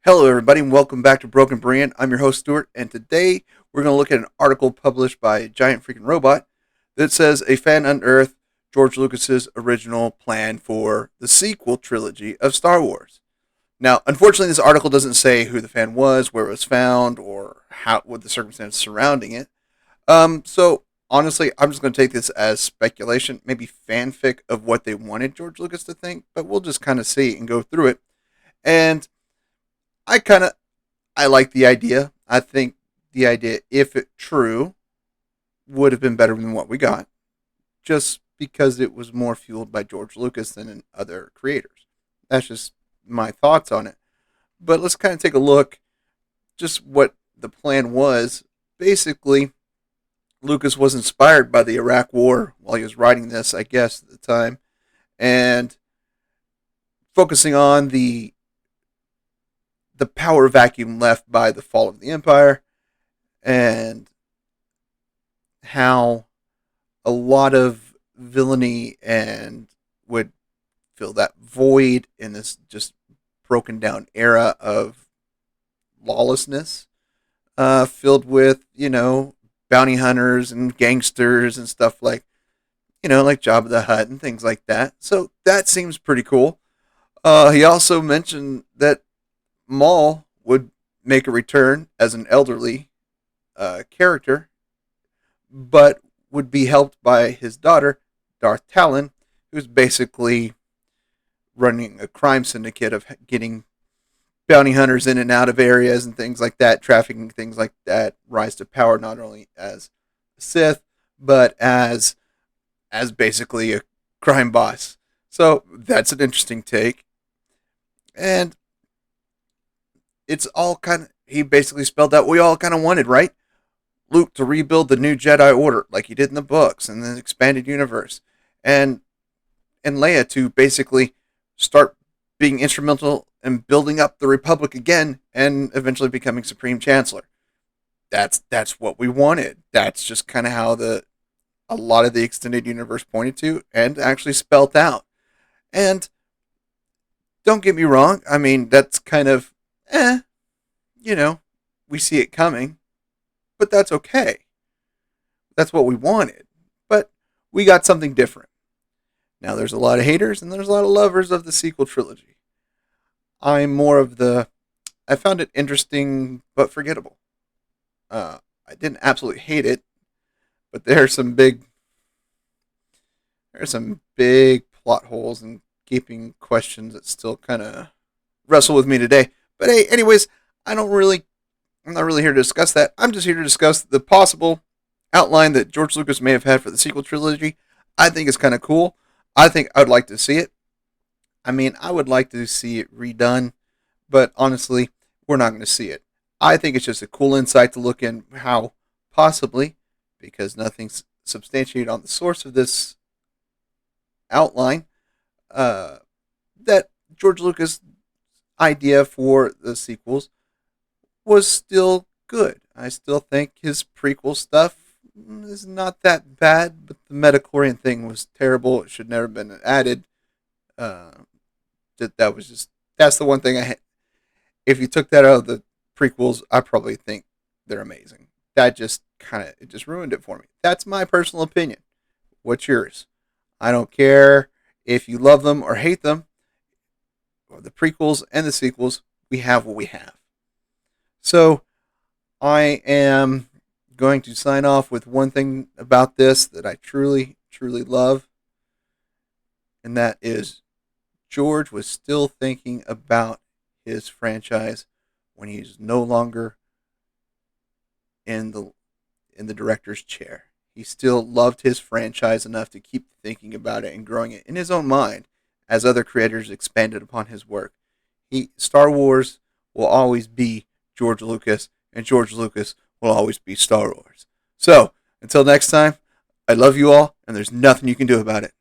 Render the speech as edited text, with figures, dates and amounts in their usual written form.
Hello, everybody, and welcome back to Broken Brand. I'm your host, Stuart, and today we're going to look at an article published by Giant Freaking Robot that says a fan unearthed George Lucas's original plan for the sequel trilogy of Star Wars. Now, unfortunately, this article doesn't say who the fan was, where it was found, or what the circumstances surrounding it. So honestly, I'm just going to take this as speculation, maybe fanfic of what they wanted George Lucas to think, but we'll just kind of see and go through it. And I kind of I like the idea. I think the idea, if it true, would have been better than what we got, just because it was more fueled by George Lucas than in other creators. That's just my thoughts on it. But let's kind of take a look, just what the plan was. Basically, Lucas was inspired by the Iraq War while he was writing this, I guess, at the time, and focusing on the power vacuum left by the fall of the Empire and how a lot of villainy and would fill that void in this just broken down era of lawlessness, filled with, bounty hunters and gangsters and stuff like, like Jabba the Hutt and things like that. So that seems pretty cool. He also mentioned that Maul would make a return as an elderly character, but would be helped by his daughter, Darth Talon, who's basically running a crime syndicate of getting bounty hunters in and out of areas and things like that, trafficking things like that, rise to power not only as a Sith, but as basically a crime boss. So that's an interesting take. And it's all kind of, he basically spelled out what we all kind of wanted, right? Luke to rebuild the new Jedi Order like he did in the books and the expanded universe, and Leia to basically start being instrumental in building up the Republic again and eventually becoming Supreme Chancellor. That's what we wanted. That's just kind of how a lot of the extended universe pointed to and actually spelt out. And don't get me wrong, I mean that's kind of you know, we see it coming, but that's okay. That's what we wanted. But we got something different. Now, there's a lot of haters and there's a lot of lovers of the sequel trilogy. I'm more of I found it interesting but forgettable. I didn't absolutely hate it, but there are some big plot holes and gaping questions that still kind of wrestle with me today. But hey, anyways, I'm not really here to discuss that. I'm just here to discuss the possible outline that George Lucas may have had for the sequel trilogy. I think it's kind of cool. I think I would like to see it. I mean, I would like to see it redone, but honestly, we're not going to see it. I think it's just a cool insight to look in how possibly, because nothing's substantiated on the source of this outline, that George Lucas' idea for the sequels was still good. I still think his prequel stuff is not that bad, but the Metachlorian thing was terrible. It should never have been added. Uh, that's the one thing if you took that out of the prequels, I probably think they're amazing. That just it just ruined it for me. That's my personal opinion. What's yours? I don't care if you love them or hate them. The prequels and the sequels, we have what we have. So I am going to sign off with one thing about this that I truly, truly love, and that is George was still thinking about his franchise when he's no longer in the director's chair. He still loved his franchise enough to keep thinking about it and growing it in his own mind as other creators expanded upon his work. Star Wars will always be George Lucas, and George Lucas will always be Star Wars. So, until next time, I love you all, and there's nothing you can do about it.